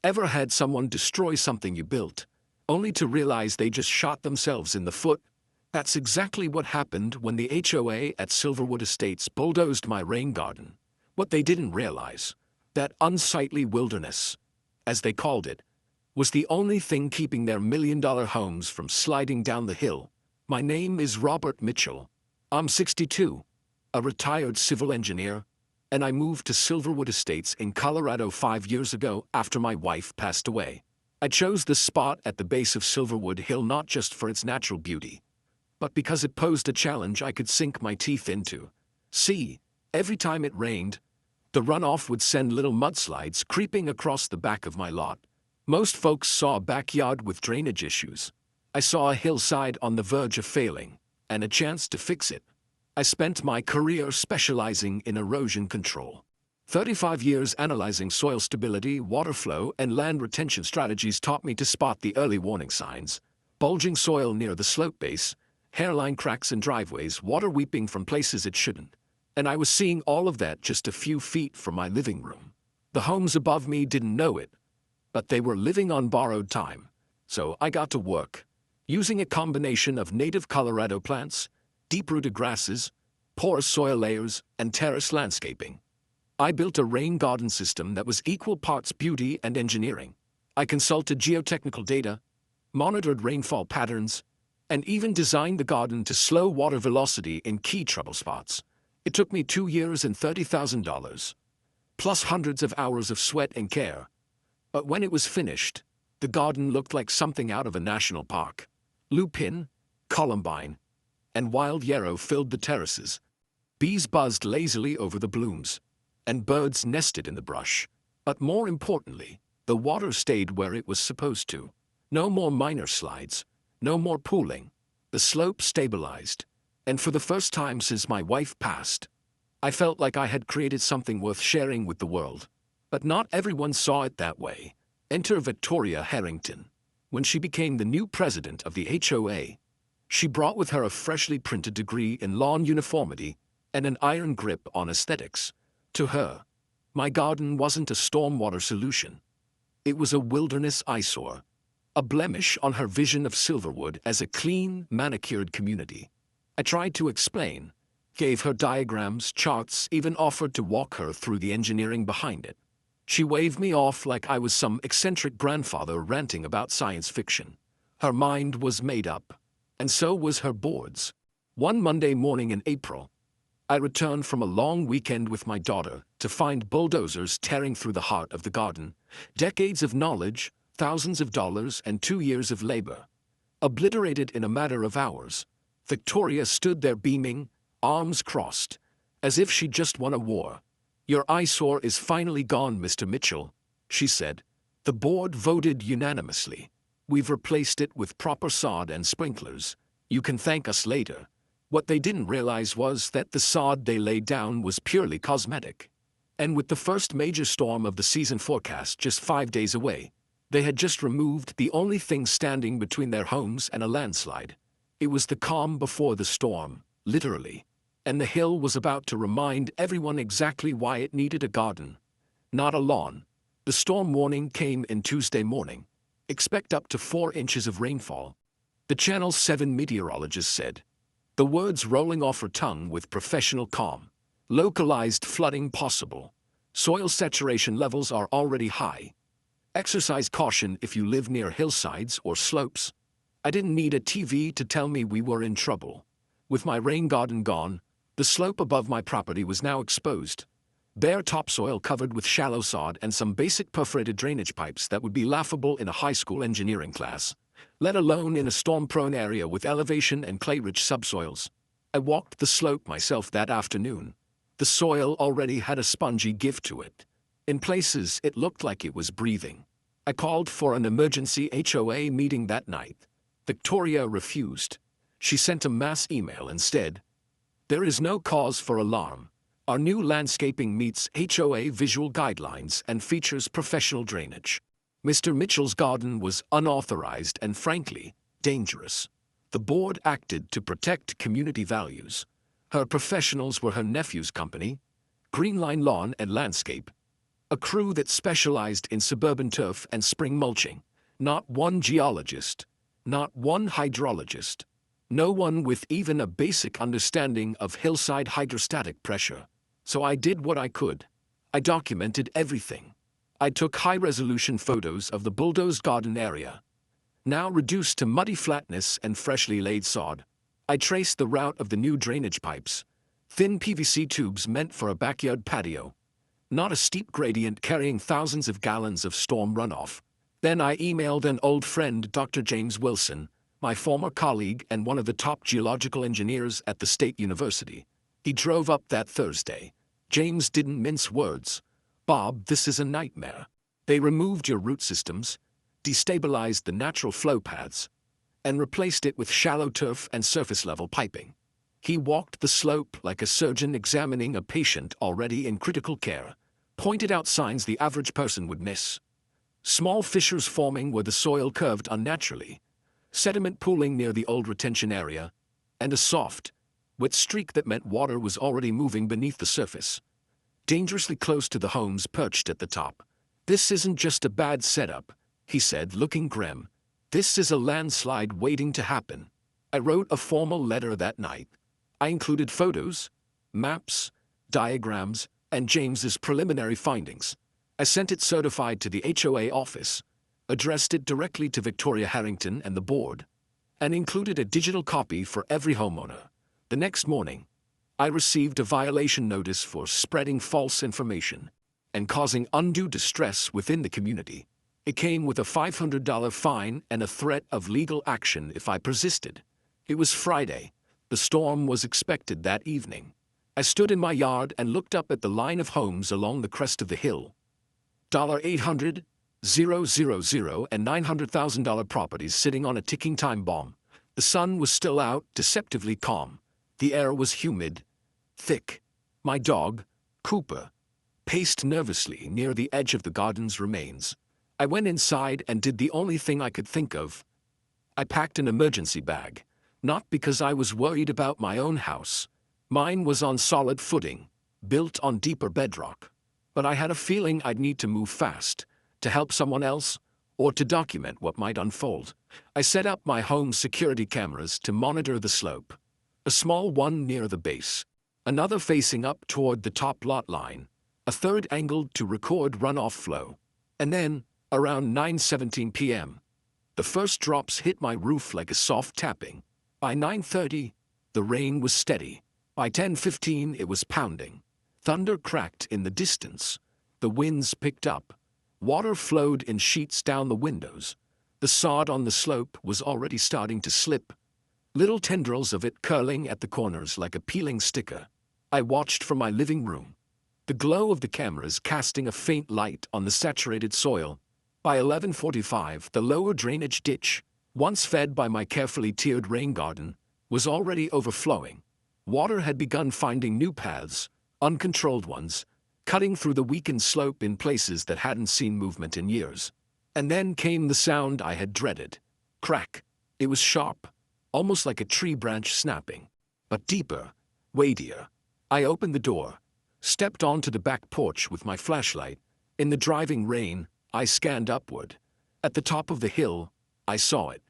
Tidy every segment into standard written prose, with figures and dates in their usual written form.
Ever had someone destroy something you built, only to realize they just shot themselves in the foot? That's exactly what happened when the HOA at Silverwood Estates bulldozed my rain garden. What they didn't realize, that unsightly wilderness, as they called it, was the only thing keeping their million-dollar homes from sliding down the hill. My name is Robert Mitchell. I'm 62, a retired civil engineer, and I moved to Silverwood Estates in Colorado 5 years ago after my wife passed away. I chose this spot at the base of Silverwood Hill not just for its natural beauty, but because it posed a challenge I could sink my teeth into. See, every time it rained, the runoff would send little mudslides creeping across the back of my lot. Most folks saw a backyard with drainage issues. I saw a hillside on the verge of failing, and a chance to fix it. I spent my career specializing in erosion control. 35 years analyzing soil stability, water flow, and land retention strategies taught me to spot the early warning signs: bulging soil near the slope base, hairline cracks in driveways, water weeping from places it shouldn't. And I was seeing all of that just a few feet from my living room. The homes above me didn't know it, but they were living on borrowed time. So I got to work, using a combination of native Colorado plants, deep-rooted grasses, porous soil layers, and terrace landscaping. I built a rain garden system that was equal parts beauty and engineering. I consulted geotechnical data, monitored rainfall patterns, and even designed the garden to slow water velocity in key trouble spots. It took me 2 years and $30,000, plus hundreds of hours of sweat and care. But when it was finished, the garden looked like something out of a national park. Lupin, columbine, and wild yarrow filled the terraces. Bees buzzed lazily over the blooms, and birds nested in the brush. But more importantly, the water stayed where it was supposed to. No more minor slides, no more pooling. The slope stabilized, and for the first time since my wife passed, I felt like I had created something worth sharing with the world. But not everyone saw it that way. Enter Victoria Harrington. When she became the new president of the HOA, she brought with her a freshly printed degree in lawn uniformity and an iron grip on aesthetics. To her, my garden wasn't a stormwater solution. It was a wilderness eyesore, a blemish on her vision of Silverwood as a clean, manicured community. I tried to explain, gave her diagrams, charts, even offered to walk her through the engineering behind it. She waved me off like I was some eccentric grandfather ranting about science fiction. Her mind was made up, and so was her board's. One Monday morning in April, I returned from a long weekend with my daughter to find bulldozers tearing through the heart of the garden. Decades of knowledge, thousands of dollars, and 2 years of labor, obliterated in a matter of hours. Victoria stood there beaming, arms crossed, as if she'd just won a war. "Your eyesore is finally gone, Mr. Mitchell," she said. "The board voted unanimously. We've replaced it with proper sod and sprinklers. You can thank us later." What they didn't realize was that the sod they laid down was purely cosmetic. And with the first major storm of the season forecast just 5 days away, they had just removed the only thing standing between their homes and a landslide. It was the calm before the storm, literally. And the hill was about to remind everyone exactly why it needed a garden, not a lawn. The storm warning came in Tuesday morning. Expect up to 4 inches of rainfall, the Channel 7 meteorologist said, the words rolling off her tongue with professional calm. Localized flooding possible. Soil saturation levels are already high. Exercise caution if you live near hillsides or slopes. I didn't need a TV to tell me we were in trouble. With my rain garden gone, the slope above my property was now exposed. Bare topsoil covered with shallow sod and some basic perforated drainage pipes that would be laughable in a high school engineering class, let alone in a storm-prone area with elevation and clay-rich subsoils. I walked the slope myself that afternoon. The soil already had a spongy give to it. In places, it looked like it was breathing. I called for an emergency HOA meeting that night. Victoria refused. She sent a mass email instead. "There is no cause for alarm. Our new landscaping meets HOA visual guidelines and features professional drainage." Mr. Mitchell's garden was unauthorized and, frankly, dangerous. The board acted to protect community values. Her professionals were her nephew's company, Greenline Lawn and Landscape, A crew that specialized in suburban turf and spring mulching. Not one geologist. Not one hydrologist. No one with even a basic understanding of hillside hydrostatic pressure. So I did what I could. I documented everything. I took high-resolution photos of the bulldozed garden area, now reduced to muddy flatness and freshly laid sod. I traced the route of the new drainage pipes, thin PVC tubes meant for a backyard patio, not a steep gradient carrying thousands of gallons of storm runoff. Then I emailed an old friend, Dr. James Wilson, my former colleague and one of the top geological engineers at the State University. He drove up that Thursday. James didn't mince words. "Bob, this is a nightmare. They removed your root systems, destabilized the natural flow paths, and replaced it with shallow turf and surface-level piping." He walked the slope like a surgeon examining a patient already in critical care, pointed out signs the average person would miss. Small fissures forming where the soil curved unnaturally, sediment pooling near the old retention area, and a soft, wet streak that meant water was already moving beneath the surface, dangerously close to the homes perched at the top. "This isn't just a bad setup," he said, looking grim. "This is a landslide waiting to happen." I wrote a formal letter that night. I included photos, maps, diagrams, and James's preliminary findings. I sent it certified to the HOA office, addressed it directly to Victoria Harrington and the board, and included a digital copy for every homeowner. The next morning, I received a violation notice for spreading false information and causing undue distress within the community. It came with a $500 fine and a threat of legal action if I persisted. It was Friday. The storm was expected that evening. I stood in my yard and looked up at the line of homes along the crest of the hill. $800, $000, and $900,000 properties sitting on a ticking time bomb. The sun was still out, deceptively calm. The air was humid, thick. My dog, Cooper, paced nervously near the edge of the garden's remains. I went inside and did the only thing I could think of. I packed an emergency bag, not because I was worried about my own house. Mine was on solid footing, built on deeper bedrock. But I had a feeling I'd need to move fast, to help someone else, or to document what might unfold. I set up my home's security cameras to monitor the slope. A small one near the base, another facing up toward the top lot line, a third angled to record runoff flow. And then, around 9:17 p.m., the first drops hit my roof like a soft tapping. By 9:30, the rain was steady. By 10:15, it was pounding. Thunder cracked in the distance. The winds picked up. Water flowed in sheets down the windows. The sod on the slope was already starting to slip, little tendrils of it curling at the corners like a peeling sticker. I watched from my living room, the glow of the cameras casting a faint light on the saturated soil. By 11:45, the lower drainage ditch, once fed by my carefully tiered rain garden, was already overflowing. Water had begun finding new paths, uncontrolled ones, cutting through the weakened slope in places that hadn't seen movement in years. And then came the sound I had dreaded. Crack. It was sharp, almost like a tree branch snapping, but deeper, weightier. I opened the door, stepped onto the back porch with my flashlight. In the driving rain, I scanned upward. At the top of the hill, I saw it.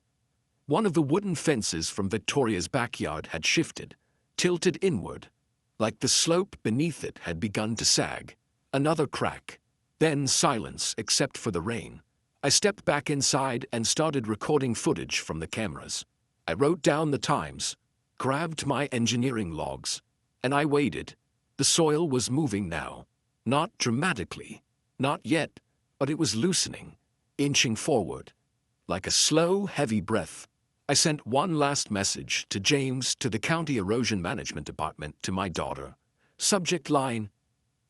One of the wooden fences from Victoria's backyard had shifted, tilted inward, like the slope beneath it had begun to sag. Another crack. Then silence except for the rain. I stepped back inside and started recording footage from the cameras. I wrote down the times, grabbed my engineering logs, and I waited. The soil was moving now. Not dramatically, not yet, but it was loosening, inching forward. Like a slow, heavy breath, I sent one last message to James, to the County Erosion Management Department, to my daughter. Subject line: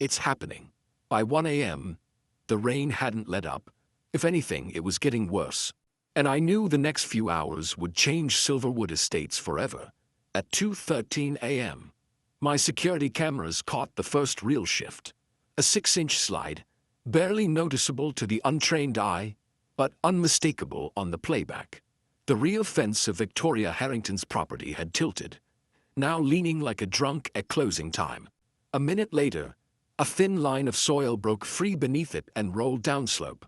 "It's happening." By 1 a.m., the rain hadn't let up. If anything, it was getting worse. And I knew the next few hours would change Silverwood Estates forever. At 2:13 a.m., my security cameras caught the first real shift. A 6-inch slide, barely noticeable to the untrained eye, but unmistakable on the playback. The rear fence of Victoria Harrington's property had tilted, now leaning like a drunk at closing time. A minute later, A thin line of soil broke free beneath it and rolled downslope.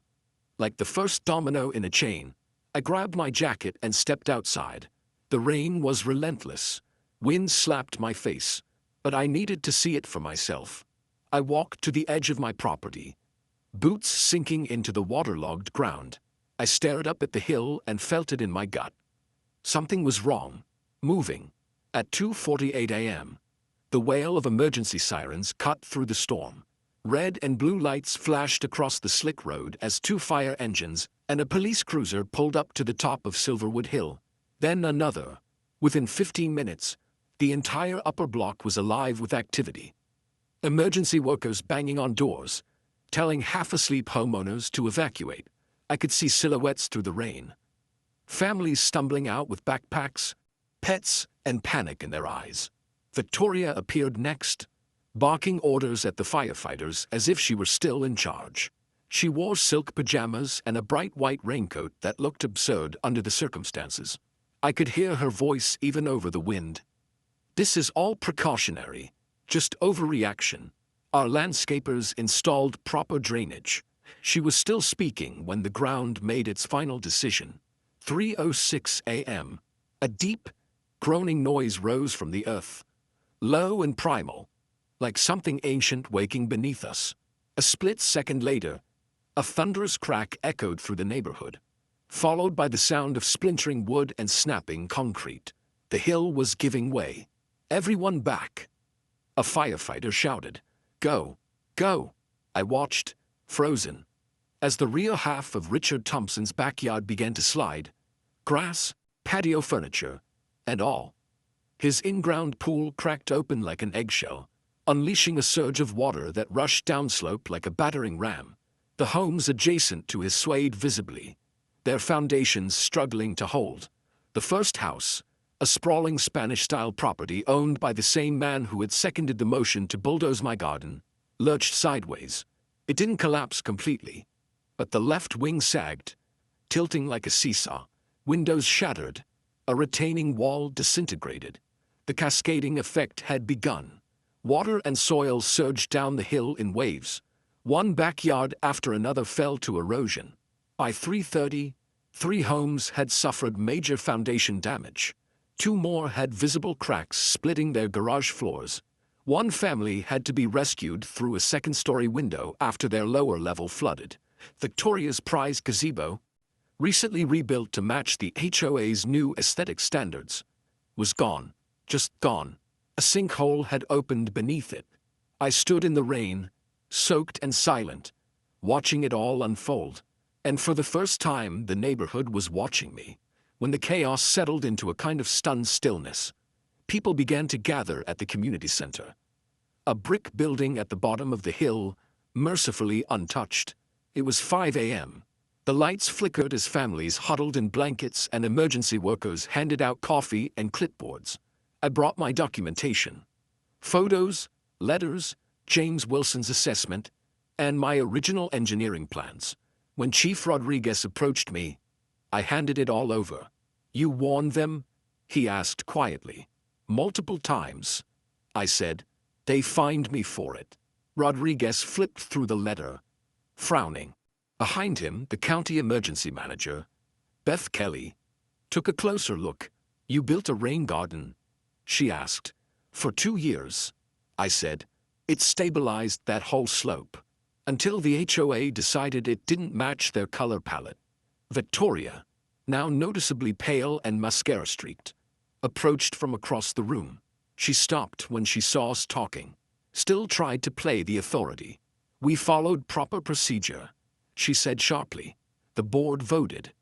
Like the first domino in a chain, I grabbed my jacket and stepped outside. The rain was relentless. Wind slapped my face, but I needed to see it for myself. I walked to the edge of my property, boots sinking into the waterlogged ground. I stared up at the hill and felt it in my gut. Something was wrong, moving. At 2:48 a.m., the wail of emergency sirens cut through the storm. Red and blue lights flashed across the slick road as 2 fire engines and a police cruiser pulled up to the top of Silverwood Hill. Then another. Within 15 minutes, the entire upper block was alive with activity. Emergency workers banging on doors, telling half-asleep homeowners to evacuate. I could see silhouettes through the rain. Families stumbling out with backpacks, pets, and panic in their eyes. Victoria appeared next, barking orders at the firefighters as if she were still in charge. She wore silk pajamas and a bright white raincoat that looked absurd under the circumstances. I could hear her voice even over the wind. "This is all precautionary, just overreaction. Our landscapers installed proper drainage." She was still speaking when the ground made its final decision. 3:06 a.m. A deep, groaning noise rose from the earth, low and primal, like something ancient waking beneath us. A split second later, a thunderous crack echoed through the neighborhood, followed by the sound of splintering wood and snapping concrete. The hill was giving way. "Everyone back!" A firefighter shouted. "Go! Go!" I watched, frozen, as the rear half of Richard Thompson's backyard began to slide. Grass, patio furniture, and all. His in-ground pool cracked open like an eggshell, unleashing a surge of water that rushed downslope like a battering ram. The homes adjacent to his swayed visibly, their foundations struggling to hold. The first house, a sprawling Spanish-style property owned by the same man who had seconded the motion to bulldoze my garden, lurched sideways. It didn't collapse completely, but the left wing sagged, tilting like a seesaw. Windows shattered, a retaining wall disintegrated. The cascading effect had begun. Water and soil surged down the hill in waves. One backyard after another fell to erosion. By 3:30, 3 homes had suffered major foundation damage. 2 more had visible cracks splitting their garage floors. 1 family had to be rescued through a second-story window after their lower level flooded. Victoria's prized gazebo, recently rebuilt to match the HOA's new aesthetic standards, was gone. Just gone. A sinkhole had opened beneath it. I stood in the rain, soaked and silent, watching it all unfold. And for the first time, the neighborhood was watching me. When the chaos settled into a kind of stunned stillness, people began to gather at the community center. A brick building at the bottom of the hill, mercifully untouched. It was 5 a.m. The lights flickered as families huddled in blankets and emergency workers handed out coffee and clipboards. I brought my documentation. Photos, letters, James Wilson's assessment, and my original engineering plans. When Chief Rodriguez approached me, I handed it all over. "You warned them?" he asked quietly. "Multiple times," I said. "They fined me for it." Rodriguez flipped through the letter, frowning. Behind him, the county emergency manager, Beth Kelly, took a closer look. "You built a rain garden?" she asked. "For 2 years," I said. "It stabilized that whole slope, until the HOA decided it didn't match their color palette." Victoria, now noticeably pale and mascara-streaked, approached from across the room. She stopped when she saw us talking, still tried to play the authority. "We followed proper procedure," she said sharply. "The board voted.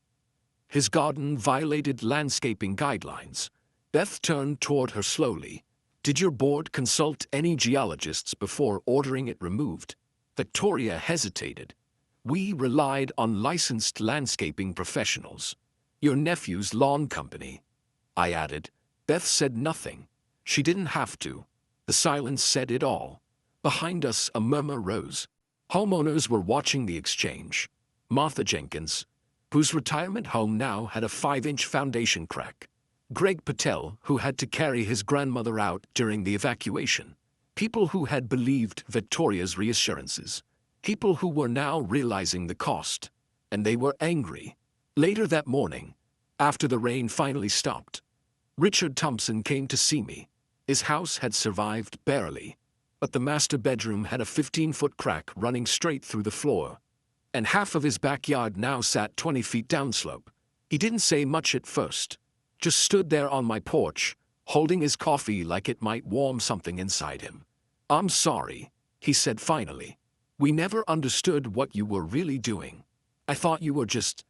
His garden violated landscaping guidelines." Beth turned toward her slowly. "Did your board consult any geologists before ordering it removed?" Victoria hesitated. "We relied on licensed landscaping professionals. Your nephew's lawn company," I added. Beth said nothing. She didn't have to. The silence said it all. Behind us, a murmur rose. Homeowners were watching the exchange. Martha Jenkins, whose retirement home now had a 5-inch foundation crack. Greg Patel, who had to carry his grandmother out during the evacuation. People who had believed Victoria's reassurances. People who were now realizing the cost. And they were angry. Later that morning, after the rain finally stopped, Richard Thompson came to see me. His house had survived barely, but the master bedroom had a 15-foot crack running straight through the floor, and half of his backyard now sat 20 feet downslope. He didn't say much at first, just stood there on my porch, holding his coffee like it might warm something inside him. "I'm sorry," he said finally. "We never understood what you were really doing. I thought you were just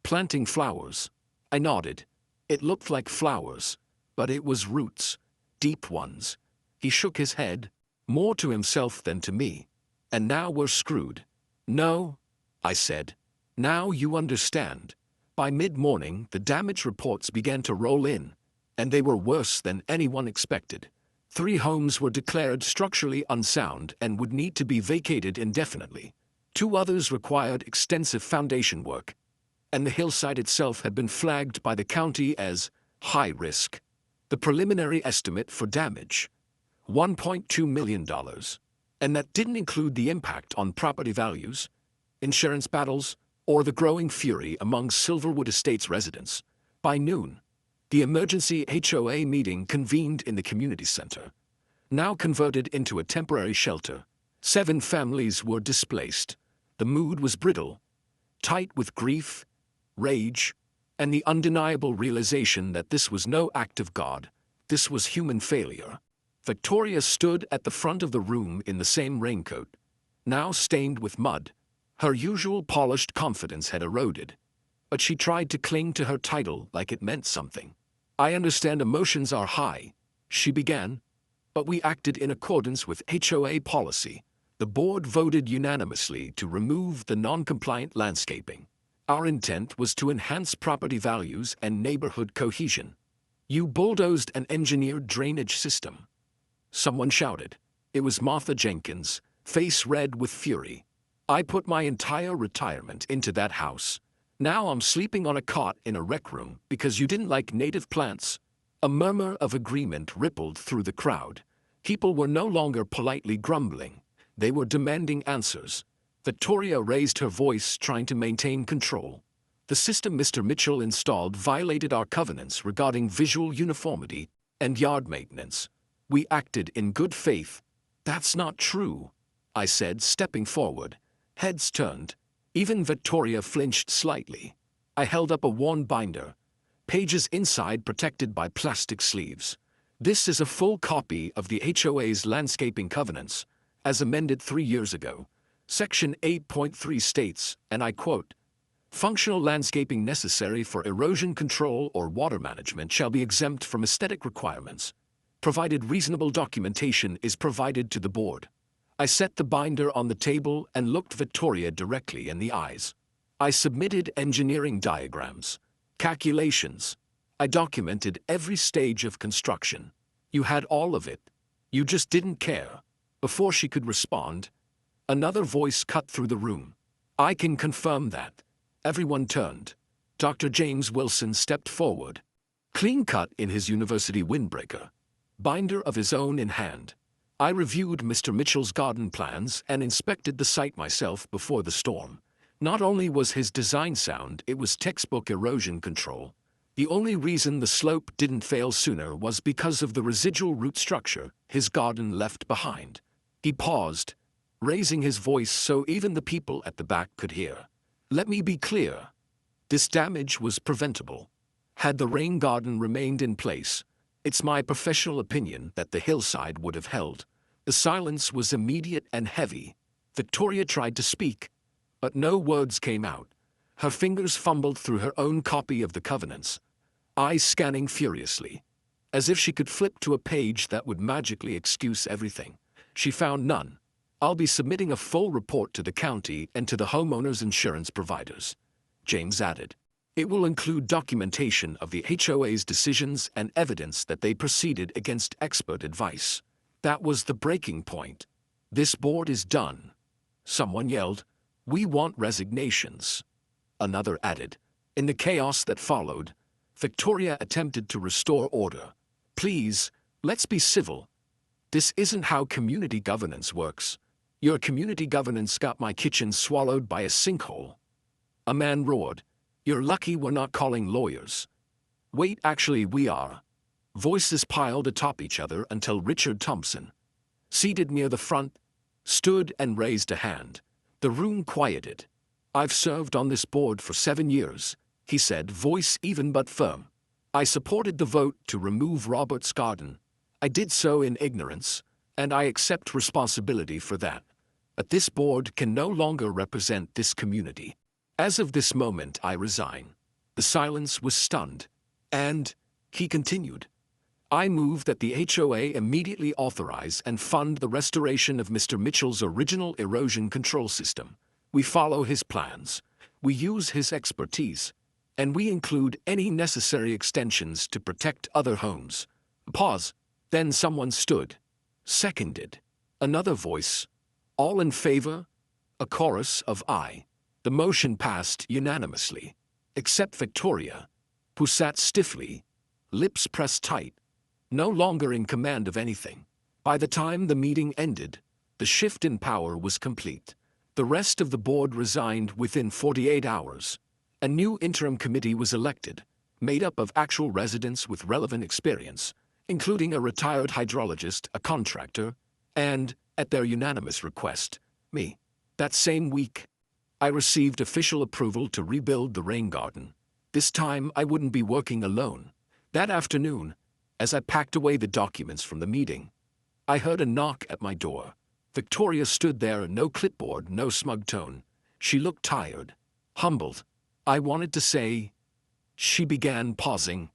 planting flowers." I nodded. It looked like flowers, but it was roots, deep ones. He shook his head, more to himself than to me. "And now we're screwed." "No," I said. "Now you understand." By mid-morning, the damage reports began to roll in, and they were worse than anyone expected. 3 homes were declared structurally unsound and would need to be vacated indefinitely. 2 others required extensive foundation work, and the hillside itself had been flagged by the county as high risk. The preliminary estimate for damage, $1.2 million. And that didn't include the impact on property values, insurance battles, or the growing fury among Silverwood Estates residents. By noon, the emergency HOA meeting convened in the community center, now converted into a temporary shelter. 7 families were displaced. The mood was brittle, tight with grief, rage, and the undeniable realization that this was no act of God. This was human failure. Victoria stood at the front of the room in the same raincoat, now stained with mud. Her usual polished confidence had eroded, but she tried to cling to her title like it meant something. "I understand emotions are high," she began, "but we acted in accordance with HOA policy. The board voted unanimously to remove the non-compliant landscaping. Our intent was to enhance property values and neighborhood cohesion. You bulldozed an engineered drainage system." Someone shouted. It was Martha Jenkins, face red with fury. "I put my entire retirement into that house. Now I'm sleeping on a cot in a rec room because you didn't like native plants." A murmur of agreement rippled through the crowd. People were no longer politely grumbling. They were demanding answers. Victoria raised her voice, trying to maintain control. "The system Mr. Mitchell installed violated our covenants regarding visual uniformity and yard maintenance. We acted in good faith." "That's not true," I said, stepping forward. Heads turned. Even Victoria flinched slightly. I held up a worn binder, pages inside protected by plastic sleeves. "This is a full copy of the HOA's landscaping covenants, as amended 3 years ago. Section 8.3 states, and I quote, 'Functional landscaping necessary for erosion control or water management shall be exempt from aesthetic requirements, provided reasonable documentation is provided to the board.'" I set the binder on the table and looked Victoria directly in the eyes. "I submitted engineering diagrams, calculations. I documented every stage of construction. You had all of it. You just didn't care." Before she could respond, another voice cut through the room. "I can confirm that." Everyone turned. Dr. James Wilson stepped forward, clean-cut in his university windbreaker, binder of his own in hand. "I reviewed Mr. Mitchell's garden plans and inspected the site myself before the storm. Not only was his design sound, it was textbook erosion control. The only reason the slope didn't fail sooner was because of the residual root structure his garden left behind." He paused, raising his voice so even the people at the back could hear. "Let me be clear. This damage was preventable. Had the rain garden remained in place, it's my professional opinion that the hillside would have held." The silence was immediate and heavy. Victoria tried to speak, but no words came out. Her fingers fumbled through her own copy of the covenants, eyes scanning furiously, as if she could flip to a page that would magically excuse everything. She found none. "I'll be submitting a full report to the county and to the homeowners' insurance providers," James added. "It will include documentation of the HOA's decisions and evidence that they proceeded against expert advice." That was the breaking point. "This board is done." Someone yelled, "We want resignations." Another added. In the chaos that followed, Victoria attempted to restore order. "Please, let's be civil. This isn't how community governance works. Your community governance got my kitchen swallowed by a sinkhole. A man roared. You're lucky we're not calling lawyers. Wait, actually we are. Voices piled atop each other until Richard Thompson, seated near the front, stood and raised a hand. The room quieted. I've served on this board for 7 years, he said, voice even but firm. I supported the vote to remove Robert's garden. I did so in ignorance, and I accept responsibility for that. But this board can no longer represent this community. As of this moment, I resign. The silence was stunned. And, he continued, I move that the HOA immediately authorize and fund the restoration of Mr. Mitchell's original erosion control system. We follow his plans. We use his expertise. And we include any necessary extensions to protect other homes. Pause. Then someone stood. Seconded. Another voice. All in favor? A chorus of aye. The motion passed unanimously, except Victoria, who sat stiffly, lips pressed tight, no longer in command of anything. By the time the meeting ended, the shift in power was complete. The rest of the board resigned within 48 hours. A new interim committee was elected, made up of actual residents with relevant experience, including a retired hydrologist, a contractor, and, at their unanimous request, me. That same week, I received official approval to rebuild the rain garden. This time I wouldn't be working alone. That afternoon, as I packed away the documents from the meeting, I heard a knock at my door. Victoria stood there, no clipboard, no smug tone. She looked tired, humbled. I wanted to say, she began, pausing.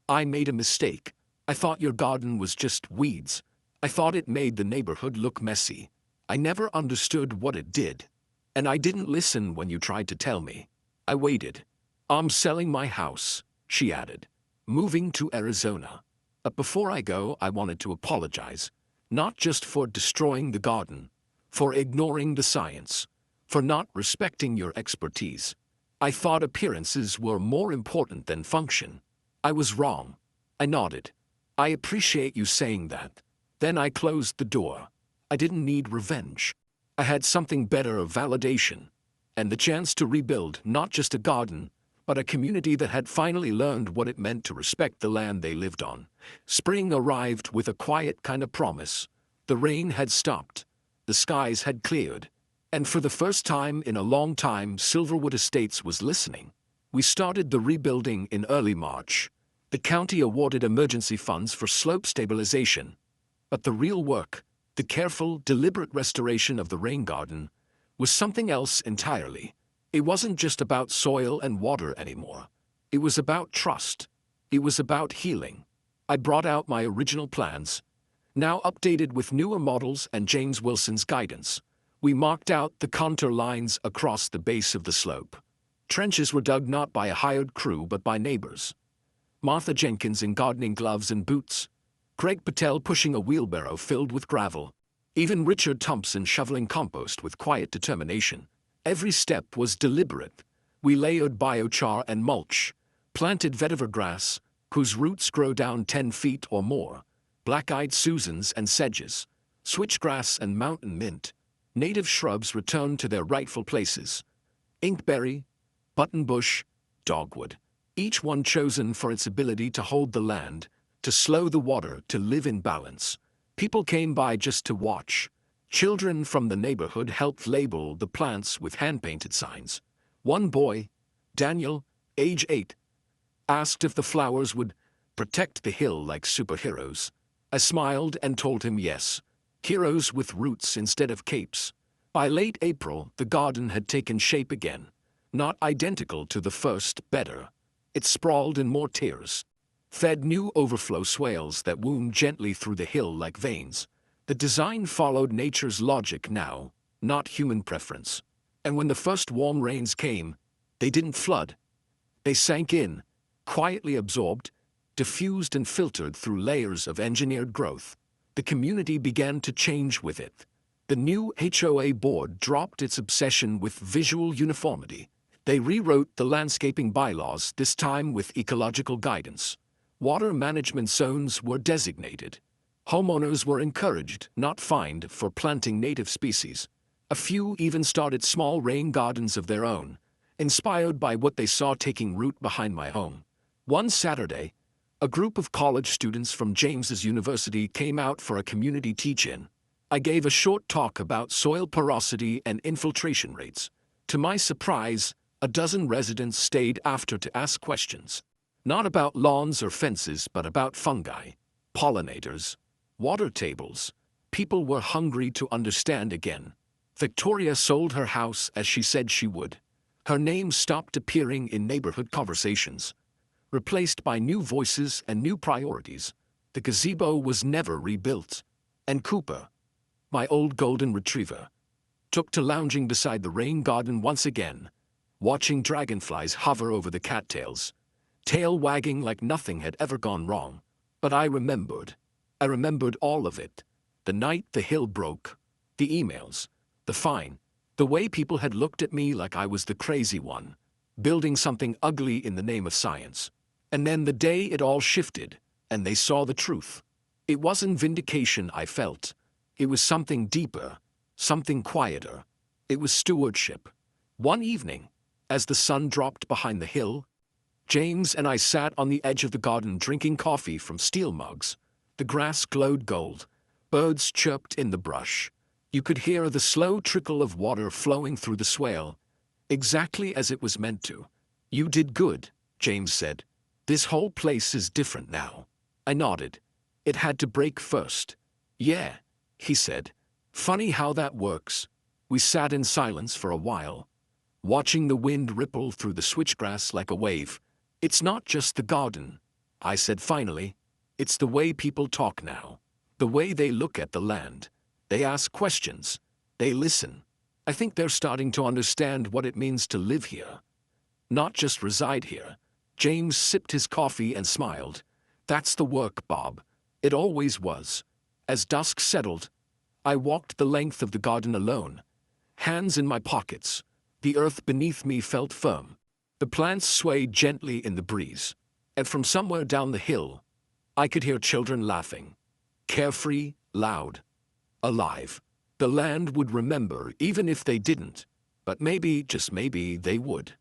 I made a mistake. I thought your garden was just weeds. I thought it made the neighborhood look messy. I never understood what it did. And I didn't listen when you tried to tell me. I waited. I'm selling my house, she added, moving to Arizona. But before I go, I wanted to apologize, not just for destroying the garden, for ignoring the science, for not respecting your expertise. I thought appearances were more important than function. I was wrong. I nodded. I appreciate you saying that. Then I closed the door. I didn't need revenge. I had something better, of validation, and the chance to rebuild not just a garden, but a community that had finally learned what it meant to respect the land they lived on. Spring arrived with a quiet kind of promise. The rain had stopped. The skies had cleared. And for the first time in a long time, Silverwood Estates was listening. We started the rebuilding in early March. The county awarded emergency funds for slope stabilization. But the real work, the careful, deliberate restoration of the rain garden, was something else entirely. It wasn't just about soil and water anymore. It was about trust. It was about healing. I brought out my original plans, now updated with newer models and James Wilson's guidance. We marked out the contour lines across the base of the slope. Trenches were dug not by a hired crew but by neighbors. Martha Jenkins in gardening gloves and boots. Craig Patel pushing a wheelbarrow filled with gravel. Even Richard Thompson shoveling compost with quiet determination. Every step was deliberate. We layered biochar and mulch, planted vetiver grass, whose roots grow down 10 feet or more, black-eyed Susans and sedges, switchgrass and mountain mint. Native shrubs returned to their rightful places. Inkberry, buttonbush, dogwood, each one chosen for its ability to hold the land, to slow the water, to live in balance. People came by just to watch. Children from the neighborhood helped label the plants with hand-painted signs. One boy, Daniel, age 8, asked if the flowers would protect the hill like superheroes. I smiled and told him yes. Heroes with roots instead of capes. By late April, the garden had taken shape again. Not identical to the first, better. It sprawled in more tiers. Fed new overflow swales that wound gently through the hill like veins. The design followed nature's logic now, not human preference. And when the first warm rains came, they didn't flood. They sank in, quietly absorbed, diffused and filtered through layers of engineered growth. The community began to change with it. The new HOA board dropped its obsession with visual uniformity. They rewrote the landscaping bylaws, this time with ecological guidance. Water management zones were designated. Homeowners were encouraged, not fined, for planting native species. A few even started small rain gardens of their own, inspired by what they saw taking root behind my home. One Saturday, a group of college students from James's University came out for a community teach-in. I gave a short talk about soil porosity and infiltration rates. To my surprise, a dozen residents stayed after to ask questions. Not about lawns or fences, but about fungi, pollinators, water tables. People were hungry to understand again. Victoria sold her house as she said she would. Her name stopped appearing in neighborhood conversations, replaced by new voices and new priorities. The gazebo was never rebuilt. And Cooper, my old golden retriever, took to lounging beside the rain garden once again, watching dragonflies hover over the cattails, tail wagging like nothing had ever gone wrong. But I remembered all of it. The night the hill broke, the emails, the fine, the way people had looked at me like I was the crazy one, building something ugly in the name of science. And then the day it all shifted, and they saw the truth. It wasn't vindication I felt. It was something deeper, something quieter. It was stewardship. One evening, as the sun dropped behind the hill, James and I sat on the edge of the garden drinking coffee from steel mugs. The grass glowed gold. Birds chirped in the brush. You could hear the slow trickle of water flowing through the swale, exactly as it was meant to. "You did good," James said. "This whole place is different now." I nodded. "It had to break first." "Yeah," he said. "Funny how that works." We sat in silence for a while, watching the wind ripple through the switchgrass like a wave. "It's not just the garden," I said finally. "It's the way people talk now. The way they look at the land. They ask questions. They listen. I think they're starting to understand what it means to live here, not just reside here." James sipped his coffee and smiled. "That's the work, Bob. It always was." As dusk settled, I walked the length of the garden alone, hands in my pockets. The earth beneath me felt firm. The plants swayed gently in the breeze. And from somewhere down the hill, I could hear children laughing. Carefree, loud, alive. The land would remember, even if they didn't. But maybe, just maybe, they would.